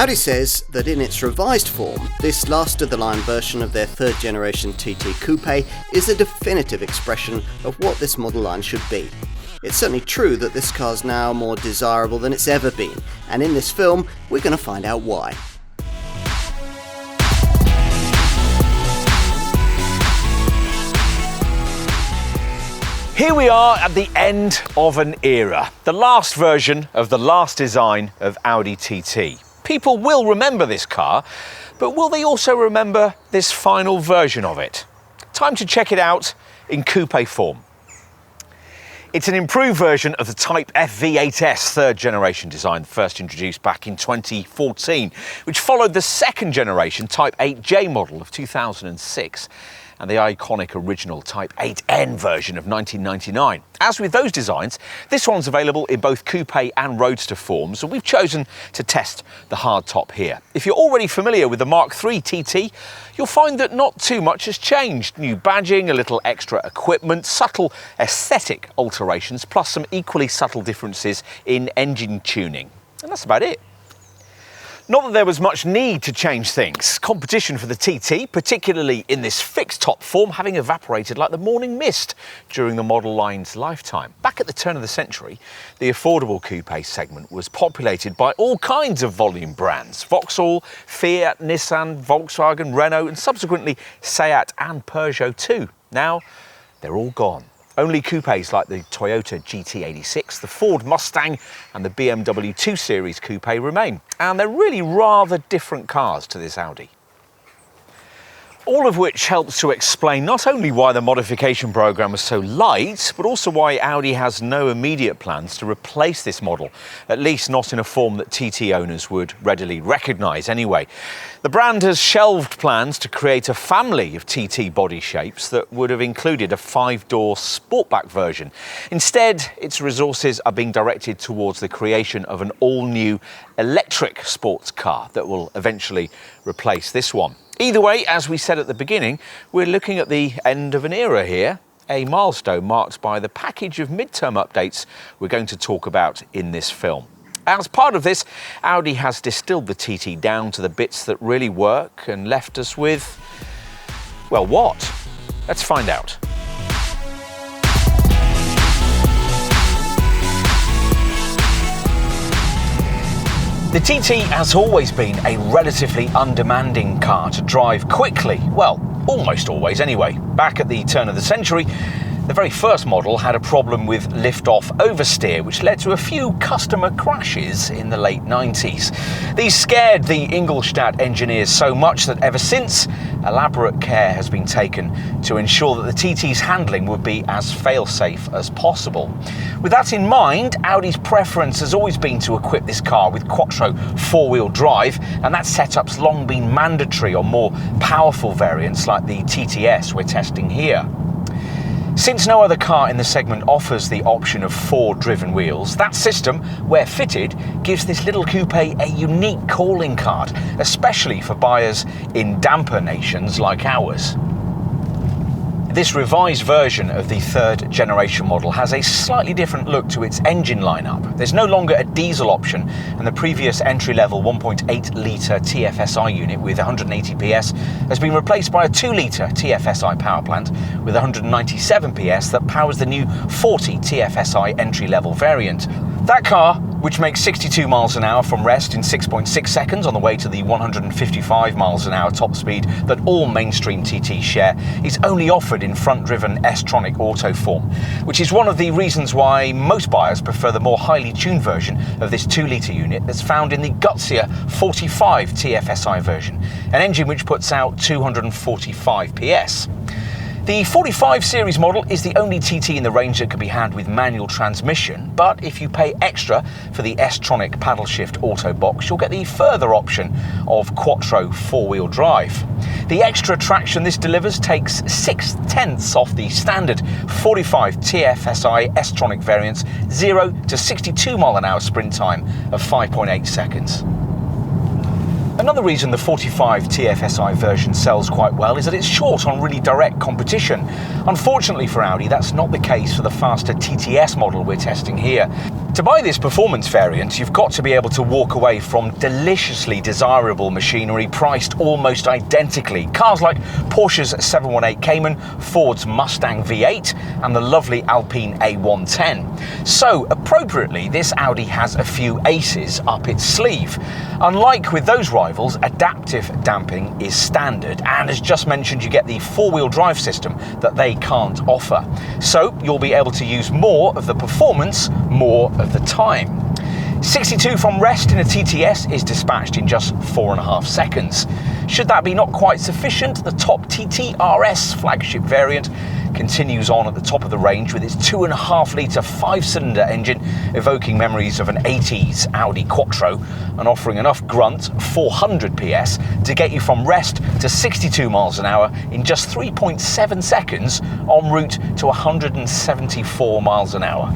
Audi says that in its revised form, this last-of-the-line version of their third-generation TT Coupe is a definitive expression of what this model line should be. It's certainly true that this car's now more desirable than it's ever been, and in this film, we're going to find out why. Here we are at the end of an era, the last version of the last design of Audi TT. People will remember this car, but will they also remember this final version of it? Time to check it out in coupe form. It's an improved version of the Type F V8S third generation design, first introduced back in 2014, which followed the second generation Type 8J model of 2006. And the iconic original Type 8N version of 1999. As with those designs, this one's available in both coupe and roadster forms, and we've chosen to test the hardtop here. If you're already familiar with the Mark III TT, you'll find that not too much has changed. New badging, a little extra equipment, subtle aesthetic alterations, plus some equally subtle differences in engine tuning. And that's about it. Not that there was much need to change things. Competition for the TT, particularly in this fixed top form, having evaporated like the morning mist during the model line's lifetime. Back at the turn of the century, the affordable coupe segment was populated by all kinds of volume brands. Vauxhall, Fiat, Nissan, Volkswagen, Renault, and subsequently Seat and Peugeot too. Now, they're all gone. Only coupes like the Toyota GT86, the Ford Mustang and the BMW 2 Series coupe remain. And they're really rather different cars to this Audi. All of which helps to explain not only why the modification programme was so light, but also why Audi has no immediate plans to replace this model, at least not in a form that TT owners would readily recognise anyway. The brand has shelved plans to create a family of TT body shapes that would have included a 5-door sportback version. Instead, its resources are being directed towards the creation of an all-new electric sports car that will eventually replace this one. Either way, as we said at the beginning, we're looking at the end of an era here, a milestone marked by the package of midterm updates we're going to talk about in this film. As part of this, Audi has distilled the TT down to the bits that really work and left us with, well, what? Let's find out. The TT has always been a relatively undemanding car to drive quickly. Well, almost always anyway. Back at the turn of the century, the very first model had a problem with lift-off oversteer, which led to a few customer crashes in the late 90s. These scared the Ingolstadt engineers so much that ever since, elaborate care has been taken to ensure that the TT's handling would be as fail-safe as possible. With that in mind, Audi's preference has always been to equip this car with quattro four-wheel drive, and that setup's long been mandatory on more powerful variants like the TTS we're testing here. Since no other car in the segment offers the option of 4 driven wheels, that system, where fitted, gives this little coupe a unique calling card, especially for buyers in damper nations like ours. This revised version of the third generation model has a slightly different look to its engine lineup. There's no longer a diesel option, and the previous entry-level 1.8-litre TFSI unit with 180 PS has been replaced by a 2-litre TFSI power plant with 197 PS that powers the new 40 TFSI entry-level variant. That car, which makes 62 miles an hour from rest in 6.6 seconds on the way to the 155 miles an hour top speed that all mainstream TTs share, is only offered in front-driven S-tronic auto form, which is one of the reasons why most buyers prefer the more highly tuned version of this 2-litre unit that's found in the gutsier 45 TFSI version, an engine which puts out 245 PS. The 45 series model is the only TT in the range that can be had with manual transmission, but if you pay extra for the S-tronic paddle shift auto box, you'll get the further option of quattro four-wheel drive. The extra traction this delivers takes 6/10 off the standard 45 TFSI S-tronic variant's 0 to 62 mile an hour sprint time of 5.8 seconds. Another reason the 45 TFSI version sells quite well is that it's short on really direct competition. Unfortunately for Audi, that's not the case for the faster TTS model we're testing here. To buy this performance variant, you've got to be able to walk away from deliciously desirable machinery priced almost identically. Cars like Porsche's 718 Cayman, Ford's Mustang V8, and the lovely Alpine A110. So, appropriately, this Audi has a few aces up its sleeve. Unlike with those rivals, adaptive damping is standard, and as just mentioned, you get the four-wheel drive system that they can't offer. So, you'll be able to use more of the performance more of the time. 62 from rest in a TTS is dispatched in just 4.5 seconds. Should that be not quite sufficient, the top TT RS flagship variant continues on at the top of the range with its 2.5 litre 5-cylinder engine, evoking memories of an 80s Audi Quattro and offering enough grunt, 400 PS, to get you from rest to 62 miles an hour in just 3.7 seconds en route to 174 miles an hour.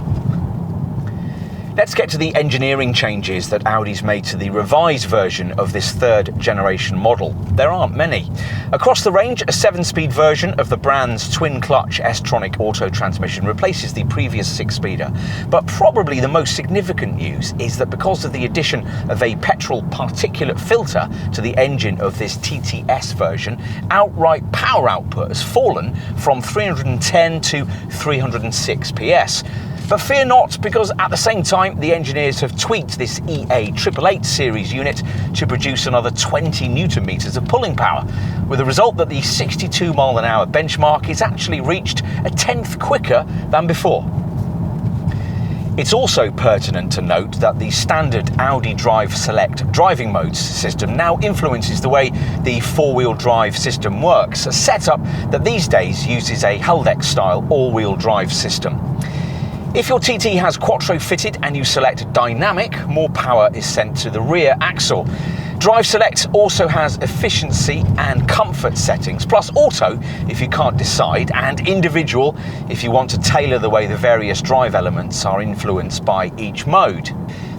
Let's get to the engineering changes that Audi's made to the revised version of this third generation model. There aren't many. Across the range, a 7-speed version of the brand's twin-clutch S-tronic auto transmission replaces the previous 6-speeder. But probably the most significant news is that because of the addition of a petrol particulate filter to the engine of this TTS version, outright power output has fallen from 310 to 306 PS. But fear not, because at the same time, the engineers have tweaked this EA888 series unit to produce another 20 Newton meters of pulling power, with the result that the 62 mile an hour benchmark is actually reached a tenth quicker than before. It's also pertinent to note that the standard Audi Drive Select driving modes system now influences the way the four-wheel drive system works, a setup that these days uses a Haldex-style all-wheel drive system. If your TT has quattro fitted and you select dynamic, more power is sent to the rear axle. Drive Select also has efficiency and comfort settings, plus auto if you can't decide, and individual if you want to tailor the way the various drive elements are influenced by each mode.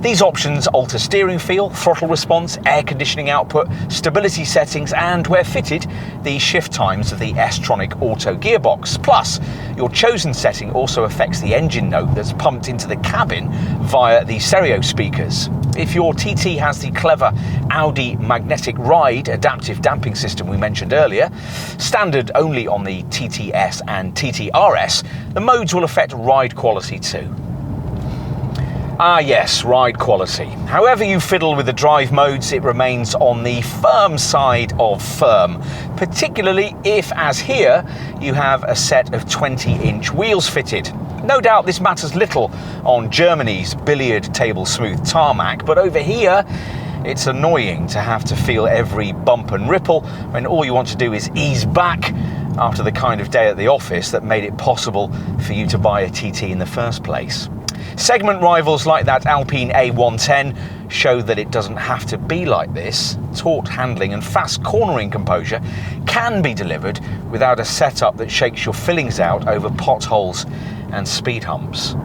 These options alter steering feel, throttle response, air conditioning output, stability settings, and, where fitted, the shift times of the S-tronic auto gearbox. Plus, your chosen setting also affects the engine note that's pumped into the cabin via the stereo speakers. If your TT has the clever Audi Magnetic Ride adaptive damping system we mentioned earlier, standard only on the TTS and TTRS, the modes will affect ride quality too. Ah yes, ride quality. However you fiddle with the drive modes, it remains on the firm side of firm, particularly if, as here, you have a set of 20-inch wheels fitted. No doubt this matters little on Germany's billiard table smooth tarmac, but over here, it's annoying to have to feel every bump and ripple when all you want to do is ease back after the kind of day at the office that made it possible for you to buy a TT in the first place. Segment rivals like that Alpine A110 show that it doesn't have to be like this. Taut handling and fast cornering composure can be delivered without a setup that shakes your fillings out over potholes and speed humps.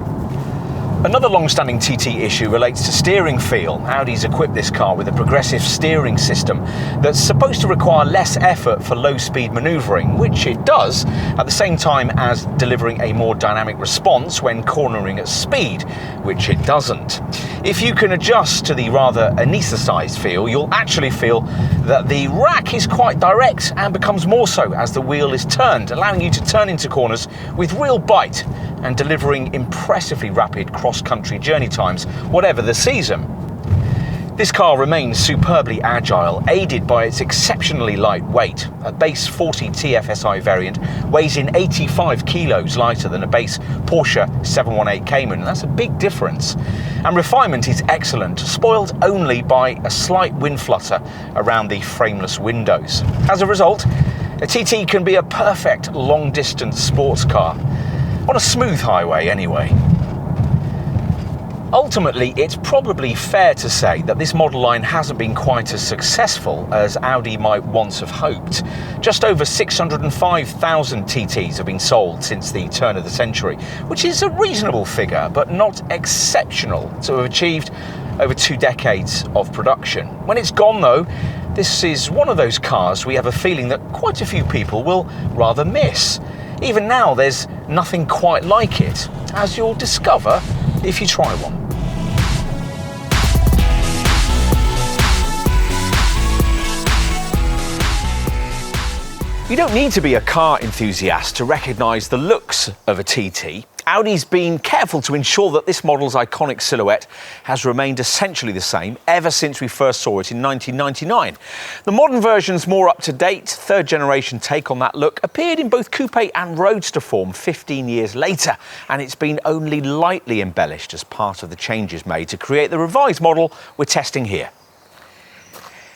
Another long-standing TT issue relates to steering feel. Audi's equipped this car with a progressive steering system that's supposed to require less effort for low-speed manoeuvring, which it does, at the same time as delivering a more dynamic response when cornering at speed, which it doesn't. If you can adjust to the rather anaesthetised feel, you'll actually feel that the rack is quite direct and becomes more so as the wheel is turned, allowing you to turn into corners with real bite and delivering impressively rapid cross-country journey times, whatever the season. This car remains superbly agile, aided by its exceptionally light weight. A base 40 TFSI variant weighs in 85 kilos lighter than a base Porsche 718 Cayman. That's a big difference. And refinement is excellent, spoiled only by a slight wind flutter around the frameless windows. As a result, a TT can be a perfect long-distance sports car. On a smooth highway, anyway. Ultimately, it's probably fair to say that this model line hasn't been quite as successful as Audi might once have hoped. Just over 605,000 TTs have been sold since the turn of the century, which is a reasonable figure, but not exceptional to have achieved over 2 decades of production. When it's gone, though, This is one of those cars we have a feeling that quite a few people will rather miss. Even now, there's nothing quite like it, as you'll discover if you try one. You don't need to be a car enthusiast to recognise the looks of a TT. Audi's been careful to ensure that this model's iconic silhouette has remained essentially the same ever since we first saw it in 1999. The modern version's more up-to-date, third-generation take on that look appeared in both coupe and roadster form 15 years later, and it's been only lightly embellished as part of the changes made to create the revised model we're testing here.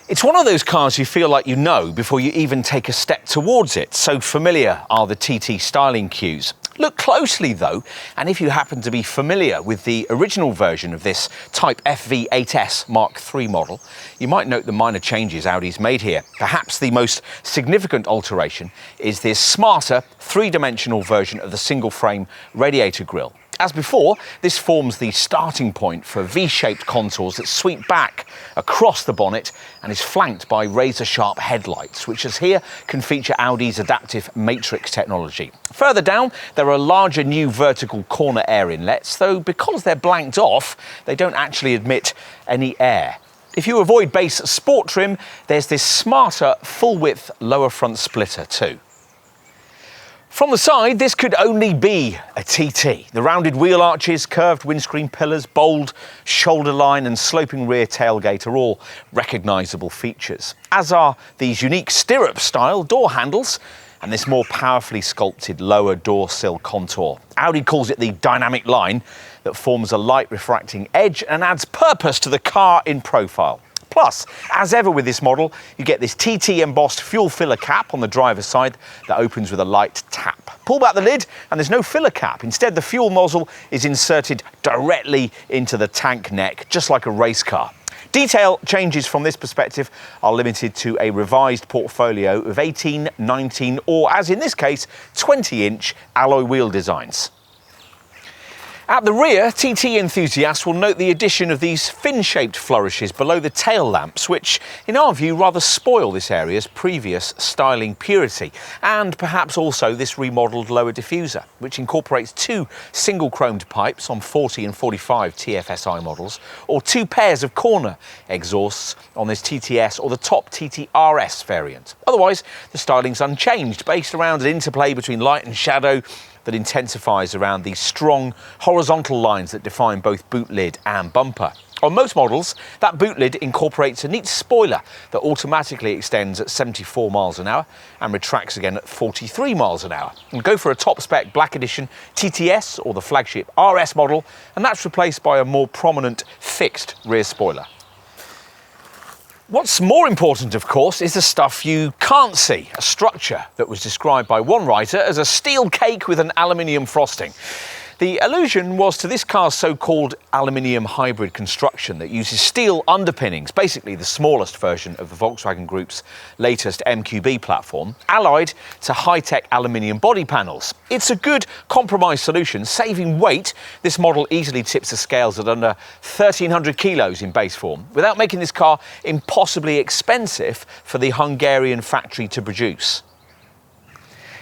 It's one of those cars you feel like you know before you even take a step towards it, so familiar are the TT styling cues. Look closely though, and if you happen to be familiar with the original version of this Type FV8S Mark III model, you might note the minor changes Audi's made here. Perhaps the most significant alteration is this smarter, three-dimensional version of the single-frame radiator grille. As before, this forms the starting point for V-shaped contours that sweep back across the bonnet and is flanked by razor-sharp headlights, which as here can feature Audi's adaptive matrix technology. Further down, there are larger new vertical corner air inlets, though because they're blanked off, they don't actually admit any air. If you avoid base sport trim, there's this smarter, full-width lower front splitter too. From the side, this could only be a TT. The rounded wheel arches, curved windscreen pillars, bold shoulder line and sloping rear tailgate are all recognisable features, as are these unique stirrup-style door handles and this more powerfully sculpted lower door sill contour. Audi calls it the dynamic line that forms a light refracting edge and adds purpose to the car in profile. Plus, as ever with this model, you get this TT embossed fuel filler cap on the driver's side that opens with a light tap. Pull back the lid and there's no filler cap. Instead, the fuel nozzle is inserted directly into the tank neck, just like a race car. Detail changes from this perspective are limited to a revised portfolio of 18, 19 or, as in this case, 20-inch alloy wheel designs. At the rear, TT enthusiasts will note the addition of these fin-shaped flourishes below the tail lamps, which, in our view, rather spoil this area's previous styling purity, and perhaps also this remodelled lower diffuser, which incorporates two single-chromed pipes on 40 and 45 TFSI models, or two pairs of corner exhausts on this TTS or the top TTRS variant. Otherwise, the styling's unchanged, based around an interplay between light and shadow that intensifies around the strong horizontal lines that define both boot lid and bumper. On most models, that boot lid incorporates a neat spoiler that automatically extends at 74 miles an hour and retracts again at 43 miles an hour. And go for a top-spec Black Edition TTS or the flagship RS model, and that's replaced by a more prominent fixed rear spoiler. What's more important, of course, is the stuff you can't see, a structure that was described by one writer as a steel cake with an aluminium frosting. The allusion was to this car's so-called aluminium hybrid construction that uses steel underpinnings, basically the smallest version of the Volkswagen Group's latest MQB platform, allied to high-tech aluminium body panels. It's a good compromise solution, saving weight. This model easily tips the scales at under 1,300 kilos in base form, without making this car impossibly expensive for the Hungarian factory to produce.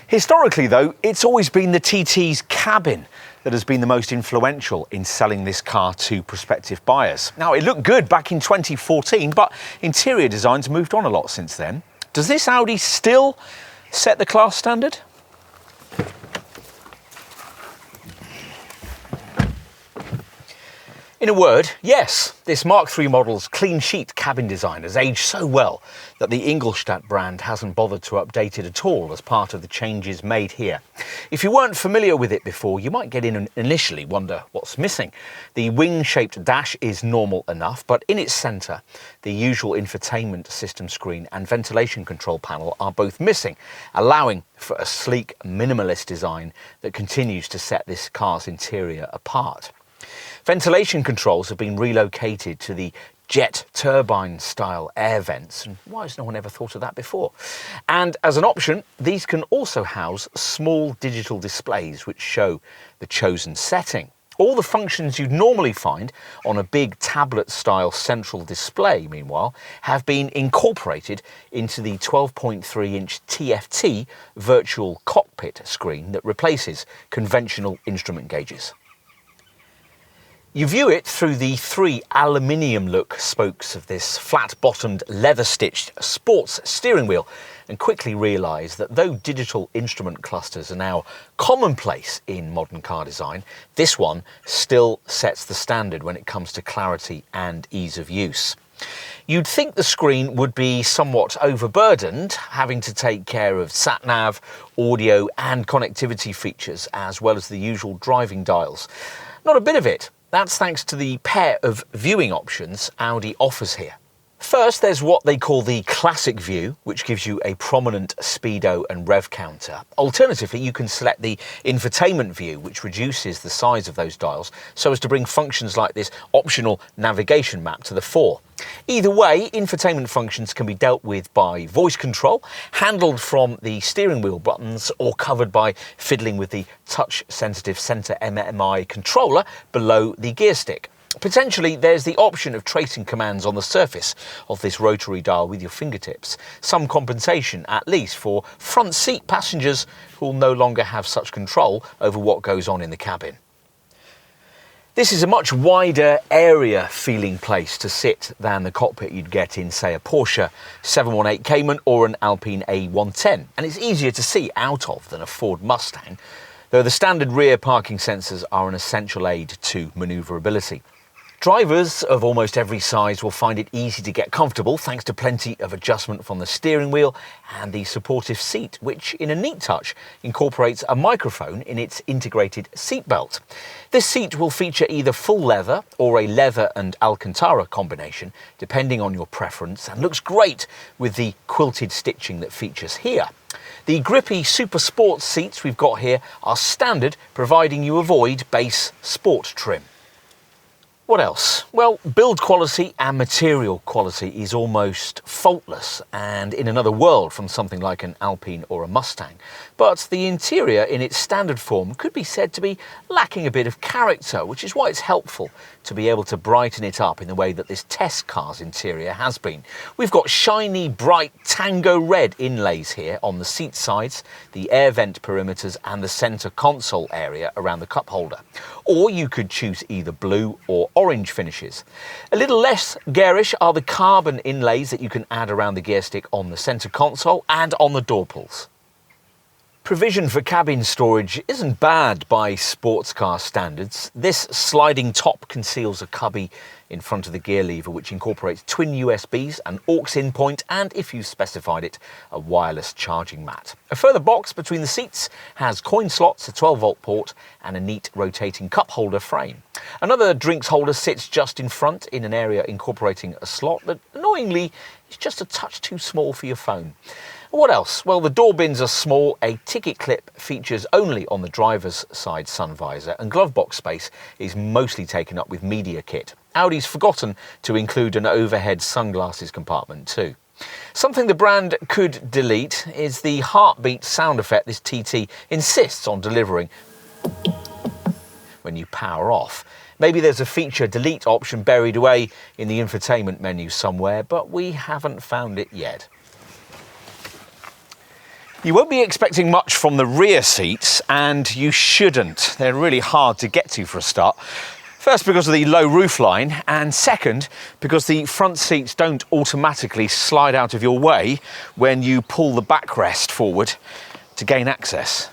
Historically, though, it's always been the TT's cabin that has been the most influential in selling this car to prospective buyers. Now, it looked good back in 2014, but interior design's moved on a lot since then. Does this Audi still set the class standard? In a word, yes, this Mark III model's clean sheet cabin design has aged so well that the Ingolstadt brand hasn't bothered to update it at all as part of the changes made here. If you weren't familiar with it before, you might get in and initially wonder what's missing. The wing-shaped dash is normal enough, but in its centre, the usual infotainment system screen and ventilation control panel are both missing, allowing for a sleek, minimalist design that continues to set this car's interior apart. Ventilation controls have been relocated to the jet turbine style air vents, and why has no one ever thought of that before? And as an option, these can also house small digital displays which show the chosen setting. All the functions you'd normally find on a big tablet-style central display, meanwhile, have been incorporated into the 12.3-inch TFT virtual cockpit screen that replaces conventional instrument gauges. You view it through the 3 aluminium-look spokes of this flat-bottomed, leather-stitched sports steering wheel and quickly realise that though digital instrument clusters are now commonplace in modern car design, this one still sets the standard when it comes to clarity and ease of use. You'd think the screen would be somewhat overburdened, having to take care of sat-nav, audio and connectivity features, as well as the usual driving dials. Not a bit of it. That's thanks to the pair of viewing options Audi offers here. First, there's what they call the classic view, which gives you a prominent speedo and rev counter. Alternatively, you can select the infotainment view, which reduces the size of those dials so as to bring functions like this optional navigation map to the fore. Either way, infotainment functions can be dealt with by voice control, handled from the steering wheel buttons, or covered by fiddling with the touch-sensitive centre MMI controller below the gear stick. Potentially, there's the option of tracing commands on the surface of this rotary dial with your fingertips. Some compensation, at least, for front seat passengers who will no longer have such control over what goes on in the cabin. This is a much wider area feeling place to sit than the cockpit you'd get in, say, a Porsche 718 Cayman or an Alpine A110, and it's easier to see out of than a Ford Mustang, though the standard rear parking sensors are an essential aid to manoeuvrability. Drivers of almost every size will find it easy to get comfortable thanks to plenty of adjustment from the steering wheel and the supportive seat, which in a neat touch incorporates a microphone in its integrated seat belt. This seat will feature either full leather or a leather and Alcantara combination, depending on your preference, and looks great with the quilted stitching that features here. The grippy Super Sports seats we've got here are standard, providing you avoid base sport trim. What else? Well, build quality and material quality is almost faultless and in another world from something like an Alpine or a Mustang. But the interior in its standard form could be said to be lacking a bit of character, which is why it's helpful to be able to brighten it up in the way that this test car's interior has been. We've got shiny, bright tango red inlays here on the seat sides, the air vent perimeters and the centre console area around the cup holder. Or you could choose either blue or orange finishes. A little less garish are the carbon inlays that you can add around the gear stick on the centre console and on the door pulls. Provision for cabin storage isn't bad by sports car standards. This sliding top conceals a cubby in front of the gear lever, which incorporates twin USBs, an aux-in point, and, if you specified it, a wireless charging mat. A further box between the seats has coin slots, a 12-volt port, and a neat rotating cup holder frame. Another drinks holder sits just in front in an area incorporating a slot that, annoyingly, is just a touch too small for your phone. What else? Well, the door bins are small, a ticket clip features only on the driver's side sun visor, and glove box space is mostly taken up with media kit. Audi's forgotten to include an overhead sunglasses compartment too. Something the brand could delete is the heartbeat sound effect this TT insists on delivering when you power off. Maybe there's a feature delete option buried away in the infotainment menu somewhere, but we haven't found it yet. You won't be expecting much from the rear seats, and you shouldn't. They're really hard to get to for a start. First, because of the low roofline, and second, because the front seats don't automatically slide out of your way when you pull the backrest forward to gain access.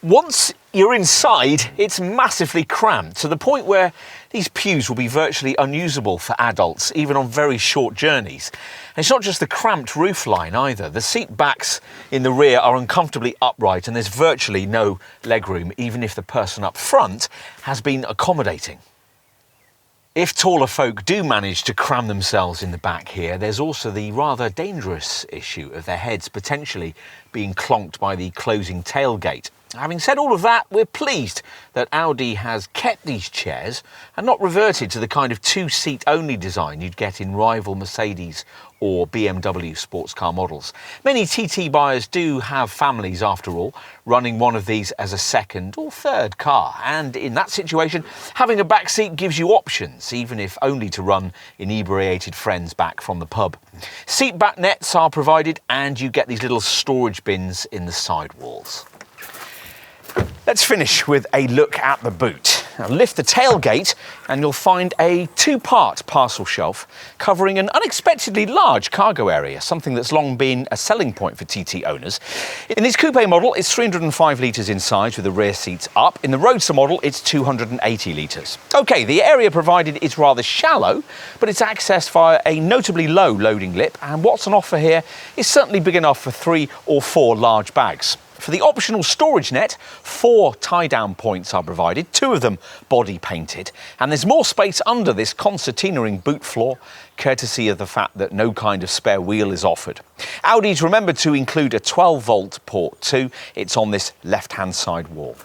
Once you're inside, it's massively cramped, to the point where these pews will be virtually unusable for adults, even on very short journeys. And it's not just the cramped roofline either. The seat backs in the rear are uncomfortably upright, and there's virtually no legroom, even if the person up front has been accommodating. If taller folk do manage to cram themselves in the back here, there's also the rather dangerous issue of their heads potentially being clonked by the closing tailgate. Having said all of that, we're pleased that Audi has kept these chairs and not reverted to the kind of two-seat only design you'd get in rival Mercedes or BMW sports car models. Many TT buyers do have families, after all, running one of these as a second or third car, and in that situation, having a back seat gives you options, even if only to run inebriated friends back from the pub. Seat back nets are provided, and you get these little storage bins in the sidewalls. Let's finish with a look at the boot. Now, lift the tailgate and you'll find a two-part parcel shelf covering an unexpectedly large cargo area, something that's long been a selling point for TT owners. In this coupe model, it's 305 litres in size with the rear seats up. In the Roadster model, it's 280 litres. OK, the area provided is rather shallow, but it's accessed via a notably low loading lip, and what's on offer here is certainly big enough for 3 or 4 large bags. For the optional storage net, 4 tie-down points are provided, 2 of them body painted, and there's more space under this concertina-ing boot floor, courtesy of the fact that no kind of spare wheel is offered. Audi's remembered to include a 12-volt port too. It's on this left-hand side wall.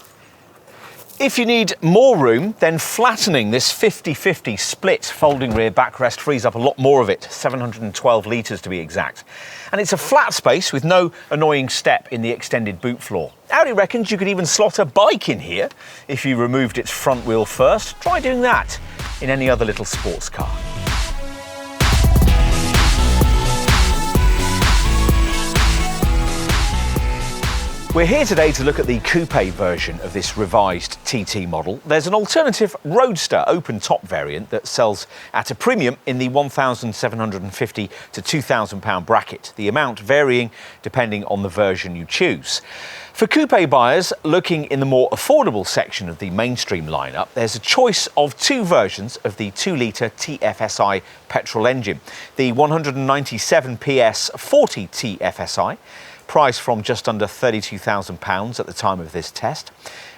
If you need more room, then flattening this 50-50 split folding rear backrest frees up a lot more of it, 712 litres to be exact. And it's a flat space with no annoying step in the extended boot floor. Audi reckons you could even slot a bike in here if you removed its front wheel first. Try doing that in any other little sports car. We're here today to look at the coupe version of this revised TT model. There's an alternative Roadster open-top variant that sells at a premium in the £1,750 to £2,000 bracket, the amount varying depending on the version you choose. For coupe buyers looking in the more affordable section of the mainstream lineup, there's a choice of 2 versions of the 2-litre TFSI petrol engine. The 197 PS 40 TFSI, priced from just under £32,000 at the time of this test,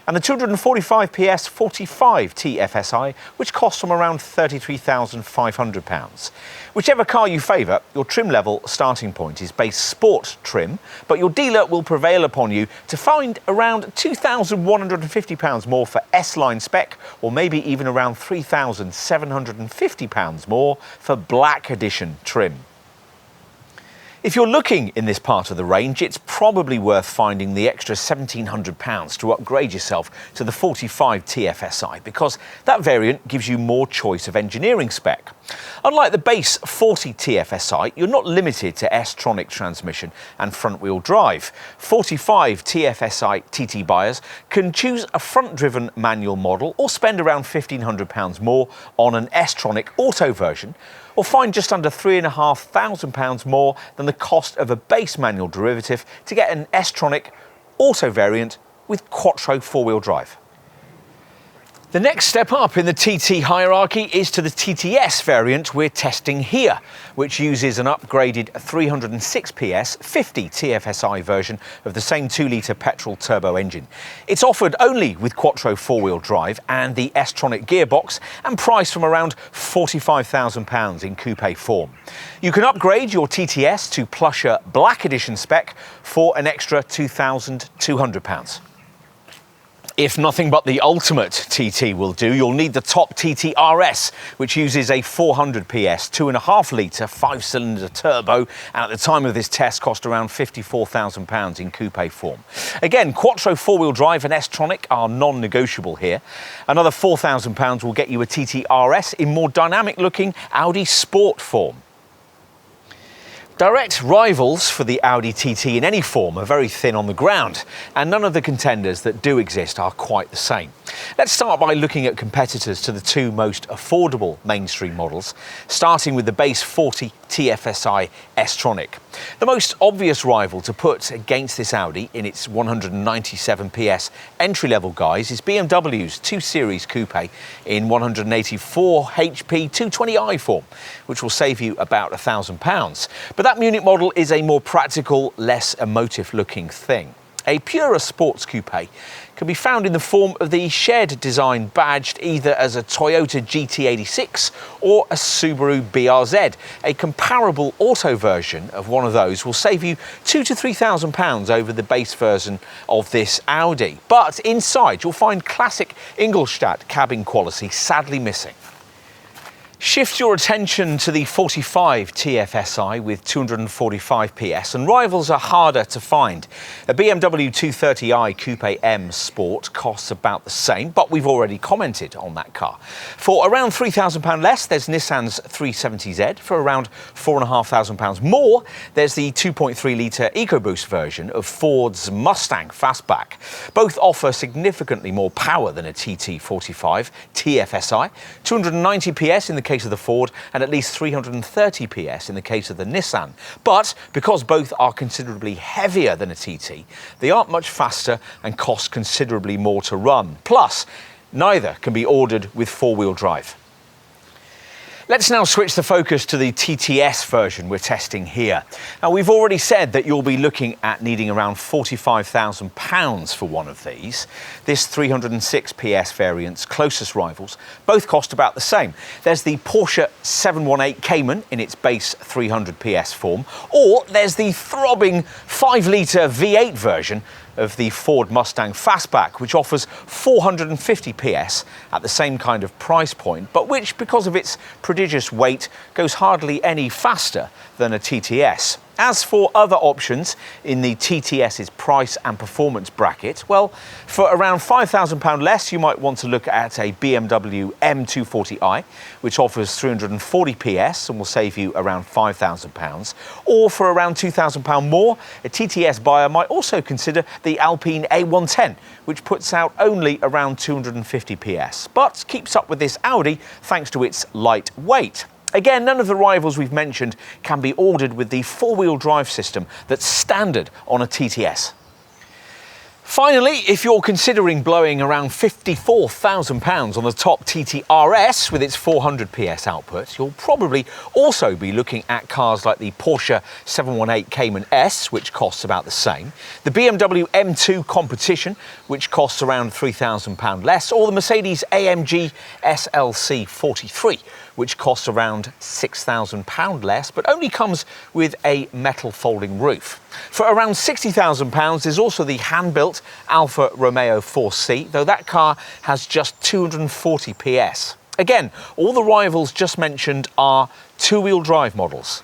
and the 245 PS 45 TFSI, which costs from around £33,500. Whichever car you favour, your trim level starting point is base sport trim, but your dealer will prevail upon you to find around £2,150 more for S-Line spec, or maybe even around £3,750 more for Black Edition trim. If you're looking in this part of the range, it's probably worth finding the extra £1,700 to upgrade yourself to the 45 TFSI, because that variant gives you more choice of engineering spec. Unlike the base 40 TFSI, you're not limited to S-tronic transmission and front-wheel drive. 45 TFSI TT buyers can choose a front-driven manual model or spend around £1,500 more on an S-tronic auto version, or find just under £3,500 more than the cost of a base manual derivative to get an S-tronic auto variant with quattro 4-wheel drive. The next step up in the TT hierarchy is to the TTS variant we're testing here, which uses an upgraded 306 PS 50 TFSI version of the same 2-litre petrol turbo engine. It's offered only with quattro 4-wheel drive and the S-tronic gearbox, and priced from around £45,000 in coupe form. You can upgrade your TTS to plusher Black Edition spec for an extra £2,200. If nothing but the ultimate TT will do, you'll need the top TT RS, which uses a 400 PS, 2.5-litre 5-cylinder turbo, and at the time of this test cost around £54,000 in coupe form. Again, quattro 4-wheel drive and S-tronic are non-negotiable here. Another £4,000 will get you a TT RS in more dynamic-looking Audi Sport form. Direct rivals for the Audi TT in any form are very thin on the ground, and none of the contenders that do exist are quite the same. Let's start by looking at competitors to the 2 most affordable mainstream models, starting with the base 40 TFSI S-tronic. The most obvious rival to put against this Audi in its 197 PS entry-level guise is BMW's 2 Series Coupe in 184 HP 220i form, which will save you about £1,000. But that Munich model is a more practical, less emotive-looking thing. A purer sports coupe can be found in the form of the shared design badged either as a Toyota GT86 or a Subaru BRZ. A comparable auto version of one of those will save you £2,000 to £3,000 over the base version of this Audi. But inside you'll find classic Ingolstadt cabin quality sadly missing. Shift your attention to the 45 TFSI with 245 PS, and rivals are harder to find. A BMW 230i Coupe M Sport costs about the same, but we've already commented on that car. For around £3,000 less, there's Nissan's 370Z. For around £4,500 more, there's the 2.3-litre EcoBoost version of Ford's Mustang Fastback. Both offer significantly more power than a TT45 TFSI, 290 PS in the case of the Ford and at least 330 PS in the case of the Nissan. But because both are considerably heavier than a TT, they aren't much faster and cost considerably more to run. Plus, neither can be ordered with four-wheel drive. Let's now switch the focus to the TTS version we're testing here. Now, we've already said that you'll be looking at needing around £45,000 for one of these. This 306 PS variant's closest rivals both cost about the same. There's the Porsche 718 Cayman in its base 300 PS form, or there's the throbbing 5-litre V8 version of the Ford Mustang Fastback, which offers 450 PS at the same kind of price point, but which, because of its prodigious weight, goes hardly any faster than a TTS. As for other options in the TTS's price and performance bracket, well, for around £5,000 less, you might want to look at a BMW M240i, which offers 340 PS and will save you around £5,000. Or for around £2,000 more, a TTS buyer might also consider the Alpine A110, which puts out only around 250 PS, but keeps up with this Audi thanks to its light weight. Again, none of the rivals we've mentioned can be ordered with the four-wheel drive system that's standard on a TTS. Finally, if you're considering blowing around £54,000 on the top TT RS with its 400 PS output, you'll probably also be looking at cars like the Porsche 718 Cayman S, which costs about the same, the BMW M2 Competition, which costs around £3,000 less, or the Mercedes AMG SLC 43, which costs around £6,000 less, but only comes with a metal folding roof. For around £60,000, there's also the hand-built Alfa Romeo 4C, though that car has just 240 PS. Again, all the rivals just mentioned are two-wheel drive models.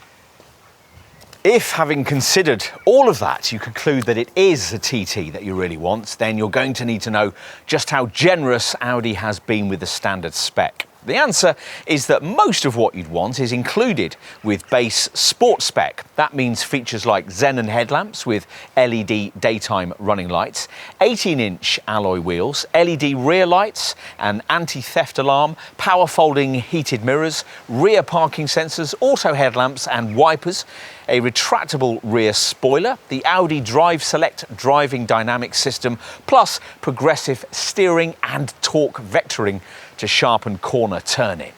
If, having considered all of that, you conclude that it is a TT that you really want, then you're going to need to know just how generous Audi has been with the standard spec. The answer is that most of what you'd want is included with base sport spec. That means features like xenon headlamps with LED daytime running lights, 18-inch alloy wheels, LED rear lights, an anti-theft alarm, power folding heated mirrors, rear parking sensors, auto headlamps and wipers, a retractable rear spoiler, the Audi Drive Select driving dynamics system, plus progressive steering and torque vectoring to sharpen corner turning.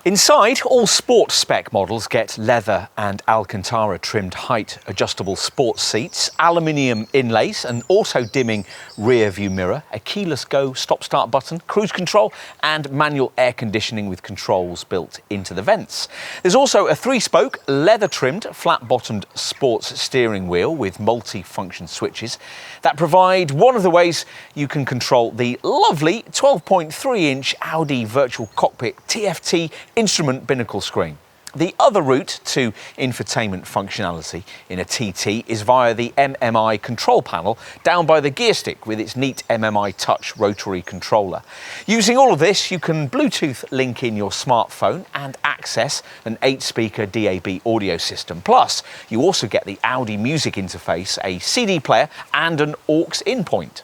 Inside, all sport spec models get leather and Alcantara trimmed height adjustable sports seats, aluminium inlays, an auto-dimming rear view mirror, a keyless go stop-start button, cruise control and manual air conditioning with controls built into the vents. There's also a 3-spoke, leather-trimmed, flat-bottomed sports steering wheel with multi-function switches that provide one of the ways you can control the lovely 12.3-inch Audi Virtual Cockpit TFT instrument binnacle screen. The other route to infotainment functionality in a TT is via the MMI control panel down by the gear stick with its neat MMI touch rotary controller. Using all of this, you can Bluetooth link in your smartphone and access an 8-speaker DAB audio system. Plus, you also get the Audi music interface, a CD player and an aux in point.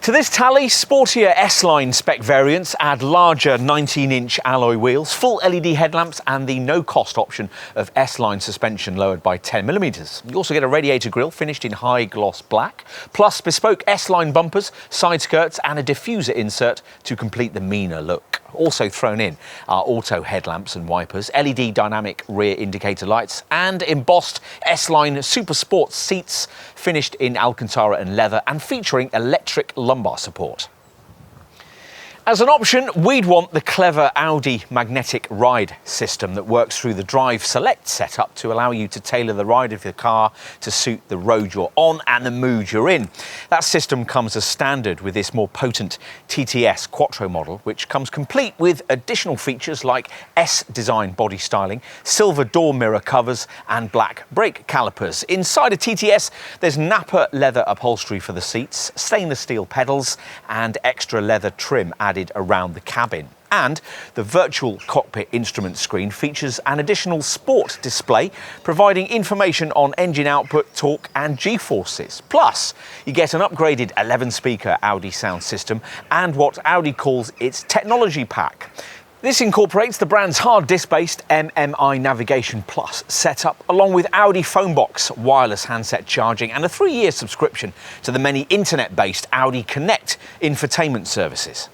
To this tally, sportier S-Line spec variants add larger 19-inch alloy wheels, full LED headlamps and the no-cost option of S-Line suspension lowered by 10mm. You also get a radiator grille finished in high-gloss black, plus bespoke S-Line bumpers, side skirts and a diffuser insert to complete the meaner look. Also thrown in are auto headlamps and wipers, LED dynamic rear indicator lights, and embossed S-Line Super Sport seats finished in Alcantara and leather and featuring electric lumbar support. As an option, we'd want the clever Audi magnetic ride system that works through the Drive Select setup to allow you to tailor the ride of your car to suit the road you're on and the mood you're in. That system comes as standard with this more potent TTS Quattro model, which comes complete with additional features like S-design body styling, silver door mirror covers and black brake calipers. Inside a TTS, there's Napa leather upholstery for the seats, stainless steel pedals and extra leather trim added around the cabin. And the virtual cockpit instrument screen features an additional sport display, providing information on engine output, torque and G-forces. Plus, you get an upgraded 11-speaker Audi sound system and what Audi calls its technology pack. This incorporates the brand's hard disk-based MMI Navigation Plus setup, along with Audi Phonebox wireless handset charging and a 3-year subscription to the many internet-based Audi Connect infotainment services.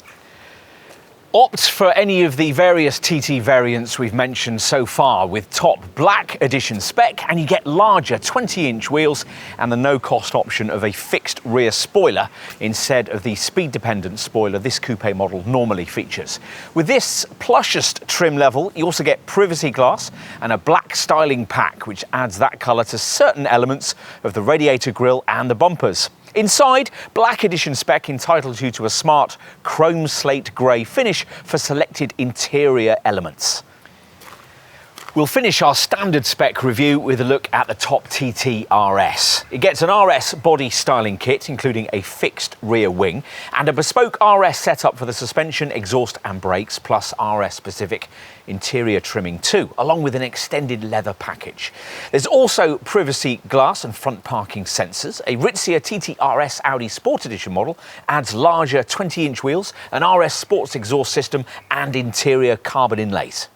Opt for any of the various TT variants we've mentioned so far with top black edition spec, and you get larger 20-inch wheels and the no-cost option of a fixed rear spoiler instead of the speed-dependent spoiler this coupe model normally features. With this plushest trim level, you also get privacy glass and a black styling pack, which adds that colour to certain elements of the radiator grille and the bumpers. Inside, black edition spec entitles you to a smart chrome slate grey finish for selected interior elements. We'll finish our standard spec review with a look at the top TT RS. It gets an RS body styling kit, including a fixed rear wing, and a bespoke RS setup for the suspension, exhaust and brakes, plus RS-specific interior trimming too, along with an extended leather package. There's also privacy glass and front parking sensors. A ritzier TT RS Audi Sport Edition model adds larger 20-inch wheels, an RS Sports exhaust system and interior carbon inlays.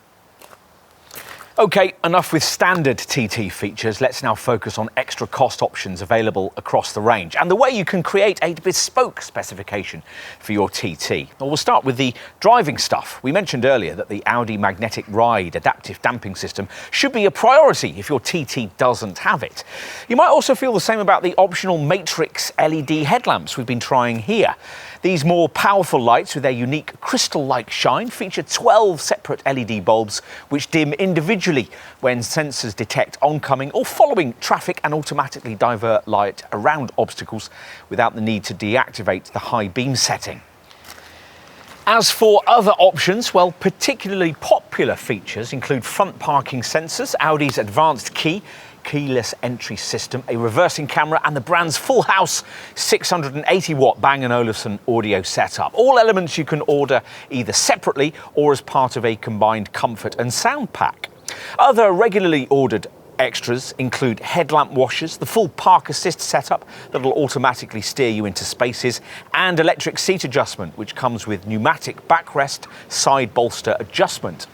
OK, enough with standard TT features. Let's now focus on extra cost options available across the range and the way you can create a bespoke specification for your TT. Well, we'll start with the driving stuff. We mentioned earlier that the Audi Magnetic Ride adaptive damping system should be a priority if your TT doesn't have it. You might also feel the same about the optional Matrix LED headlamps we've been trying here. These more powerful lights with their unique crystal-like shine feature 12 separate LED bulbs which dim individually when sensors detect oncoming or following traffic and automatically divert light around obstacles without the need to deactivate the high beam setting. As for other options, well, particularly popular features include front parking sensors, Audi's advanced keyless entry system, a reversing camera and the brand's full house 680-watt Bang & Olufsen audio setup. All elements you can order either separately or as part of a combined comfort and sound pack. Other regularly ordered extras include headlamp washers, the full park assist setup that'll automatically steer you into spaces, and electric seat adjustment, which comes with pneumatic backrest side bolster adjustment.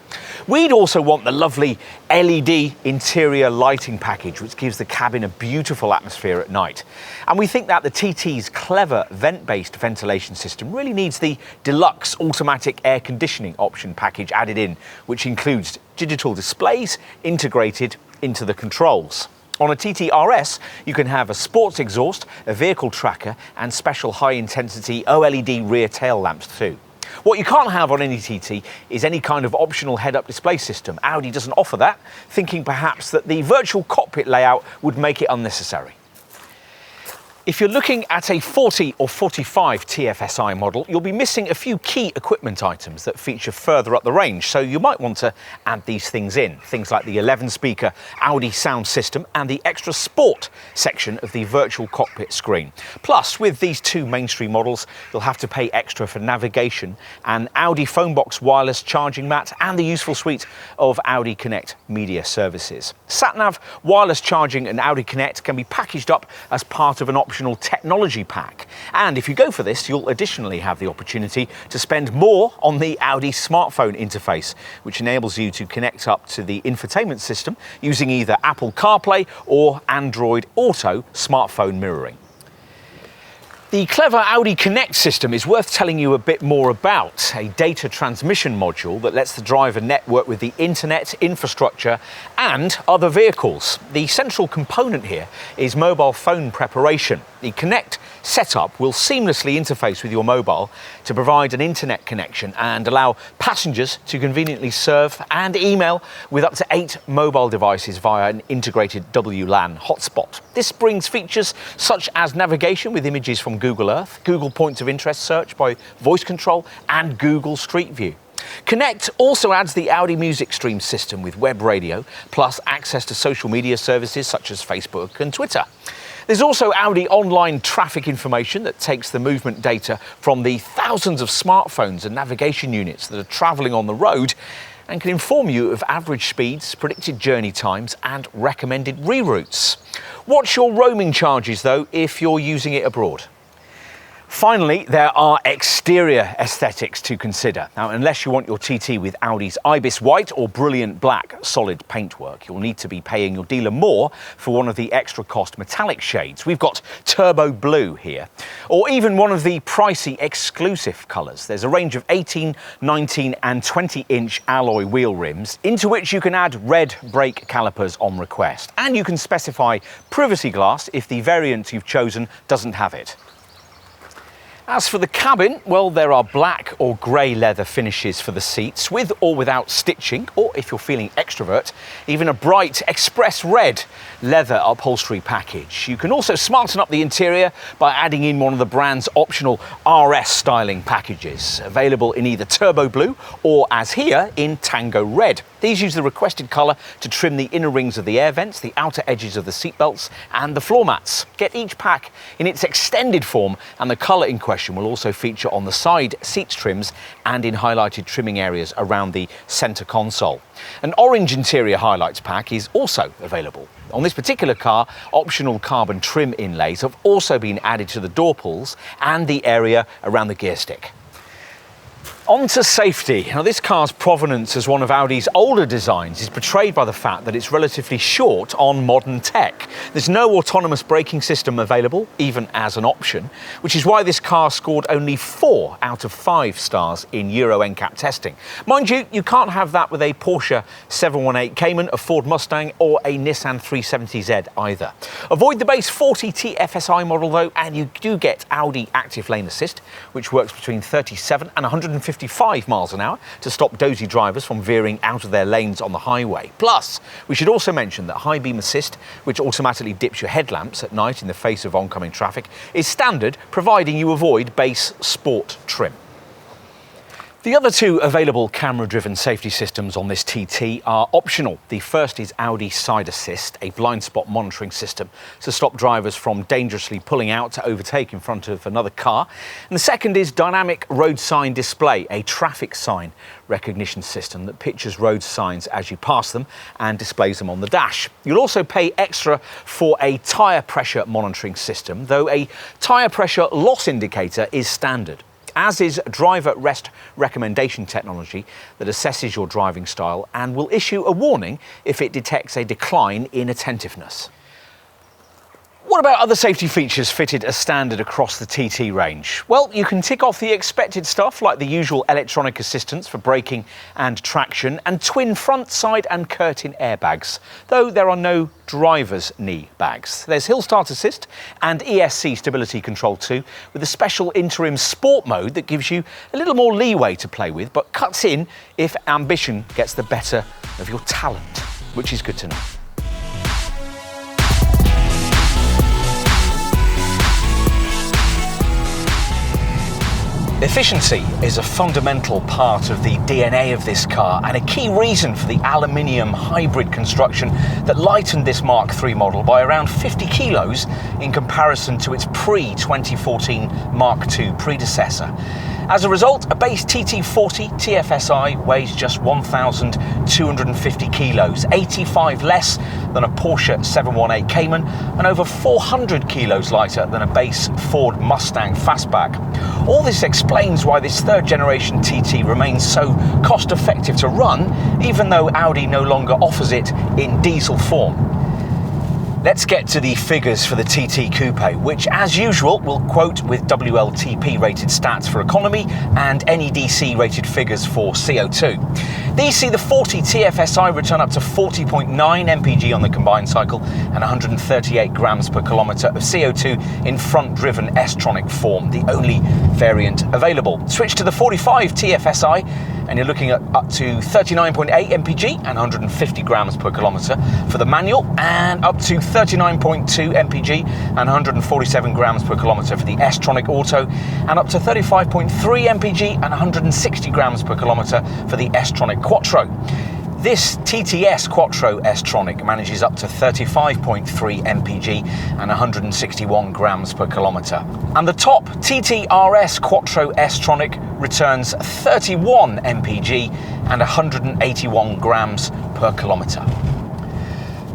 We'd also want the lovely LED interior lighting package, which gives the cabin a beautiful atmosphere at night. And we think that the TT's clever vent-based ventilation system really needs the deluxe automatic air conditioning option package added in, which includes digital displays integrated into the controls. On a TT RS, you can have a sports exhaust, a vehicle tracker, and special high-intensity OLED rear tail lamps too. What you can't have on any TT is any kind of optional head-up display system. Audi doesn't offer that, thinking perhaps that the virtual cockpit layout would make it unnecessary. If you're looking at a 40 or 45 TFSI model, you'll be missing a few key equipment items that feature further up the range, so you might want to add these things in. Things like the 11-speaker Audi sound system and the extra sport section of the virtual cockpit screen. Plus, with these two mainstream models, you'll have to pay extra for navigation, an Audi Phonebox wireless charging mat, and the useful suite of Audi Connect media services. SatNav, wireless charging and Audi Connect can be packaged up as part of an optional technology pack. And if you go for this, you'll additionally have the opportunity to spend more on the Audi smartphone interface, which enables you to connect up to the infotainment system using either Apple CarPlay or Android Auto smartphone mirroring. The clever Audi Connect system is worth telling you a bit more about, a data transmission module that lets the driver network with the internet, infrastructure and other vehicles. The central component here is mobile phone preparation. The Connect setup will seamlessly interface with your mobile to provide an internet connection and allow passengers to conveniently surf and email with up to 8 mobile devices via an integrated WLAN hotspot. This brings features such as navigation with images from Google Earth, Google Points of Interest search by voice control and Google Street View. Connect also adds the Audi Music Stream system with web radio, plus access to social media services such as Facebook and Twitter. There's also Audi online traffic information that takes the movement data from the thousands of smartphones and navigation units that are travelling on the road and can inform you of average speeds, predicted journey times and recommended reroutes. Watch your roaming charges though if you're using it abroad. Finally, there are exterior aesthetics to consider. Now, unless you want your TT with Audi's Ibis White or brilliant black solid paintwork, you'll need to be paying your dealer more for one of the extra cost metallic shades. We've got Turbo Blue here, or even one of the pricey exclusive colours. There's a range of 18, 19 and 20-inch alloy wheel rims, into which you can add red brake calipers on request. And you can specify privacy glass if the variant you've chosen doesn't have it. As for the cabin, well, there are black or grey leather finishes for the seats, with or without stitching, or if you're feeling extrovert, even a bright express red leather upholstery package. You can also smarten up the interior by adding in one of the brand's optional RS styling packages, available in either Turbo Blue or, as here, in Tango Red. These use the requested colour to trim the inner rings of the air vents, the outer edges of the seatbelts and the floor mats. Get each pack in its extended form, and the colour in question will also feature on the side seats trims and in highlighted trimming areas around the centre console. An orange interior highlights pack is also available. On this particular car, optional carbon trim inlays have also been added to the door pulls and the area around the gear stick. On to safety. Now, this car's provenance as one of Audi's older designs is portrayed by the fact that it's relatively short on modern tech. There's no autonomous braking system available, even as an option, which is why this car scored only 4 out of 5 stars in Euro NCAP testing. Mind you, you can't have that with a Porsche 718 Cayman, a Ford Mustang or a Nissan 370Z either. Avoid the base 40 TFSI model though, and you do get Audi Active Lane Assist, which works between 37 and 155 miles an hour to stop dozy drivers from veering out of their lanes on the highway. Plus, we should also mention that High Beam Assist, which automatically dips your headlamps at night in the face of oncoming traffic, is standard, providing you avoid base Sport trim. The other 2 available camera-driven safety systems on this TT are optional. The first is Audi Side Assist, a blind spot monitoring system to stop drivers from dangerously pulling out to overtake in front of another car. And the second is Dynamic Road Sign Display, a traffic sign recognition system that pictures road signs as you pass them and displays them on the dash. You'll also pay extra for a tyre pressure monitoring system, though a tyre pressure loss indicator is standard, as is driver rest recommendation technology that assesses your driving style and will issue a warning if it detects a decline in attentiveness. What about other safety features fitted as standard across the TT range? Well, you can tick off the expected stuff like the usual electronic assistance for braking and traction and twin front, side and curtain airbags, though there are no driver's knee bags. There's Hill Start Assist and ESC Stability Control too, with a special interim sport mode that gives you a little more leeway to play with, but cuts in if ambition gets the better of your talent, which is good to know. Efficiency is a fundamental part of the DNA of this car and a key reason for the aluminium hybrid construction that lightened this Mark III model by around 50 kilos in comparison to its pre-2014 Mark II predecessor. As a result, a base TT40 TFSI weighs just 1,250 kilos, 85 less than a Porsche 718 Cayman and over 400 kilos lighter than a base Ford Mustang Fastback. All this explains why this third generation TT remains so cost effective to run, even though Audi no longer offers it in diesel form. Let's get to the figures for the TT Coupe, which as usual will quote with WLTP rated stats for economy and NEDC rated figures for CO2. These see the 40 TFSI return up to 40.9 mpg on the combined cycle and 138 grams per kilometre of CO2 in front-driven S-tronic form, the only variant available. Switch to the 45 TFSI and you're looking at up to 39.8 mpg and 150 grams per kilometre for the manual, and up to 39.2 mpg and 147 grams per kilometre for the S-tronic auto, and up to 35.3 mpg and 160 grams per kilometre for the S-tronic quattro. This TTS Quattro S-tronic manages up to 35.3 mpg and 161 grams per kilometre. And the top TTRS Quattro S-tronic returns 31 mpg and 181 grams per kilometre.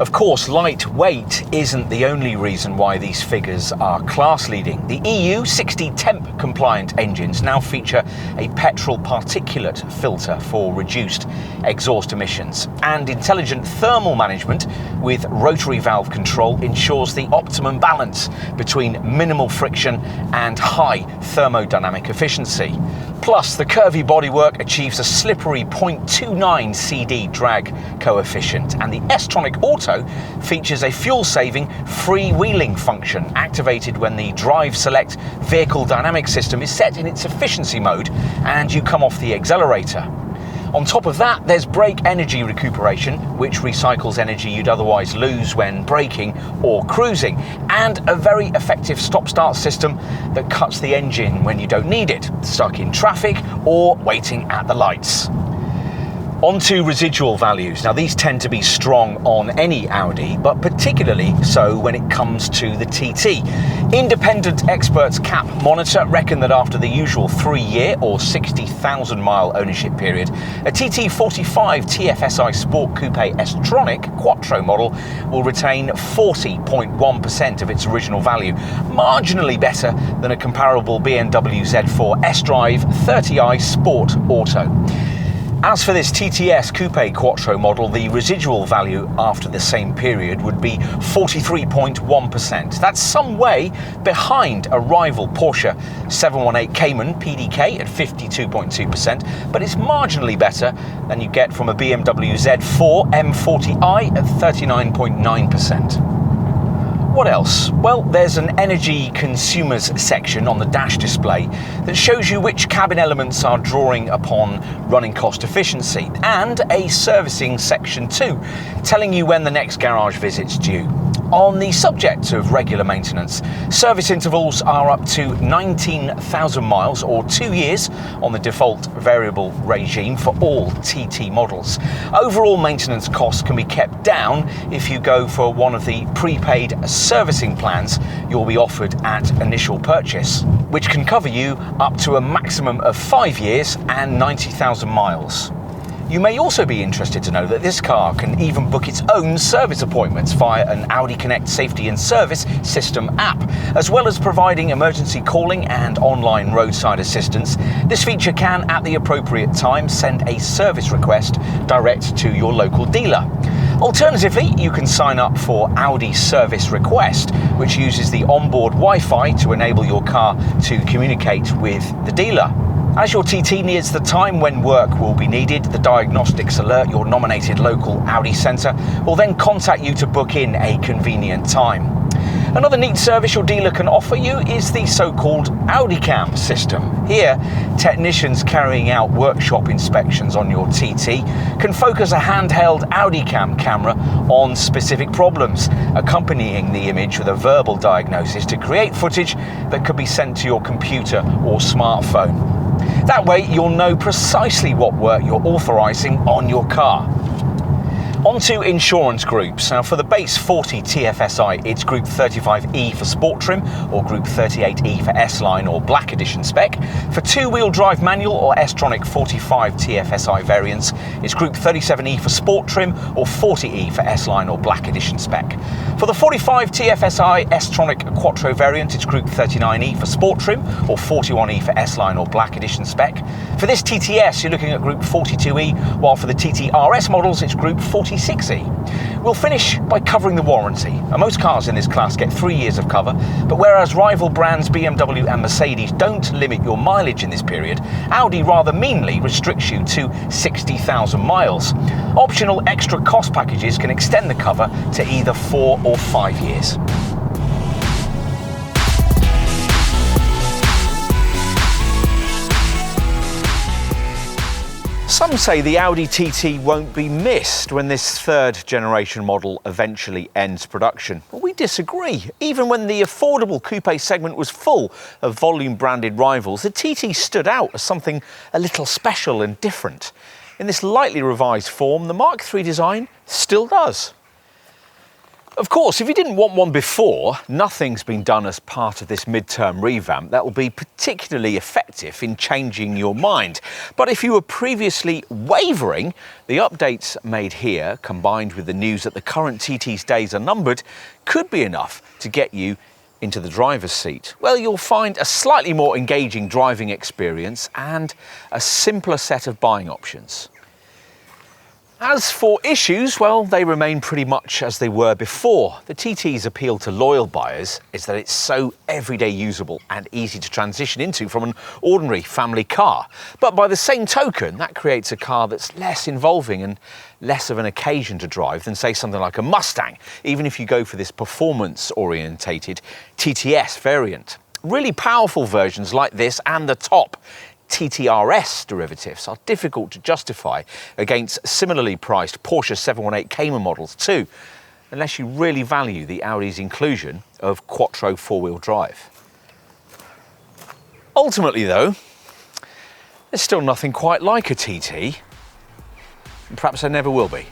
Of course, lightweight isn't the only reason why these figures are class-leading. The EU 60 temp compliant engines now feature a petrol particulate filter for reduced exhaust emissions, and intelligent thermal management with rotary valve control ensures the optimum balance between minimal friction and high thermodynamic efficiency. Plus, the curvy bodywork achieves a slippery 0.29 CD drag coefficient, and the S-tronic Auto features a fuel-saving freewheeling function activated when the Drive Select vehicle dynamic system is set in its efficiency mode and you come off the accelerator. On top of that, there's brake energy recuperation, which recycles energy you'd otherwise lose when braking or cruising, and a very effective stop-start system that cuts the engine when you don't need it, stuck in traffic or waiting at the lights. On to residual values. Now, these tend to be strong on any Audi, but particularly so when it comes to the TT. Independent experts Cap Monitor reckon that after the usual 3-year or 60,000 mile ownership period, a TT 45 TFSI Sport Coupe S-tronic Quattro model will retain 40.1% of its original value, marginally better than a comparable BMW Z4 S-Drive 30i Sport Auto. As for this TTS Coupe Quattro model, the residual value after the same period would be 43.1%. That's some way behind a rival Porsche 718 Cayman PDK at 52.2%, but it's marginally better than you get from a BMW Z4 M40i at 39.9%. What else? Well, there's an energy consumers section on the dash display that shows you which cabin elements are drawing upon running cost efficiency, and a servicing section too, telling you when the next garage visit's due. On the subject of regular maintenance, service intervals are up to 19,000 miles or 2 years on the default variable regime for all TT models. Overall maintenance costs can be kept down if you go for one of the prepaid servicing plans you'll be offered at initial purchase, which can cover you up to a maximum of 5 years and 90,000 miles. You may also be interested to know that this car can even book its own service appointments via an Audi Connect Safety and Service System app. As well as providing emergency calling and online roadside assistance, this feature can, at the appropriate time, send a service request direct to your local dealer. Alternatively, you can sign up for Audi Service Request, which uses the onboard Wi-Fi to enable your car to communicate with the dealer. As your TT nears the time when work will be needed, the diagnostics alert your nominated local Audi centre will then contact you to book in a convenient time. Another neat service your dealer can offer you is the so-called Audi Cam system. Here, technicians carrying out workshop inspections on your TT can focus a handheld Audi Cam camera on specific problems, accompanying the image with a verbal diagnosis to create footage that could be sent to your computer or smartphone. That way, you'll know precisely what work you're authorising on your car. On to insurance groups. Now, for the base 40 TFSI, it's Group 35E for Sport Trim or Group 38E for S-Line or Black Edition spec. For two-wheel drive manual or S-tronic 45 TFSI variants, it's Group 37E for Sport Trim or 40E for S-Line or Black Edition spec. For the 45 TFSI S-tronic Quattro variant, it's Group 39E for Sport Trim or 41E for S-Line or Black Edition spec. For this TTS, you're looking at Group 42E, while for the TTRS models, it's Group 42 46e. We'll finish by covering the warranty. Most cars in this class get 3 years of cover, but whereas rival brands BMW and Mercedes don't limit your mileage in this period, Audi rather meanly restricts you to 60,000 miles. Optional extra cost packages can extend the cover to either 4 or 5 years. Some say the Audi TT won't be missed when this third generation model eventually ends production. Well, we disagree. Even when the affordable coupe segment was full of volume branded rivals, the TT stood out as something a little special and different. In this lightly revised form, the Mark III design still does. Of course, if you didn't want one before, nothing's been done as part of this midterm revamp that will be particularly effective in changing your mind. But if you were previously wavering, the updates made here, combined with the news that the current TT's days are numbered, could be enough to get you into the driver's seat. Well, you'll find a slightly more engaging driving experience and a simpler set of buying options. As for issues, well, they remain pretty much as they were before. The TT's appeal to loyal buyers is that it's so everyday usable and easy to transition into from an ordinary family car. But by the same token, that creates a car that's less involving and less of an occasion to drive than, say, something like a Mustang, even if you go for this performance-orientated TTS variant. Really powerful versions like this and the top TTRS derivatives are difficult to justify against similarly priced Porsche 718 Cayman models too, unless you really value the Audi's inclusion of quattro four-wheel drive. Ultimately though, there's still nothing quite like a TT, and perhaps there never will be.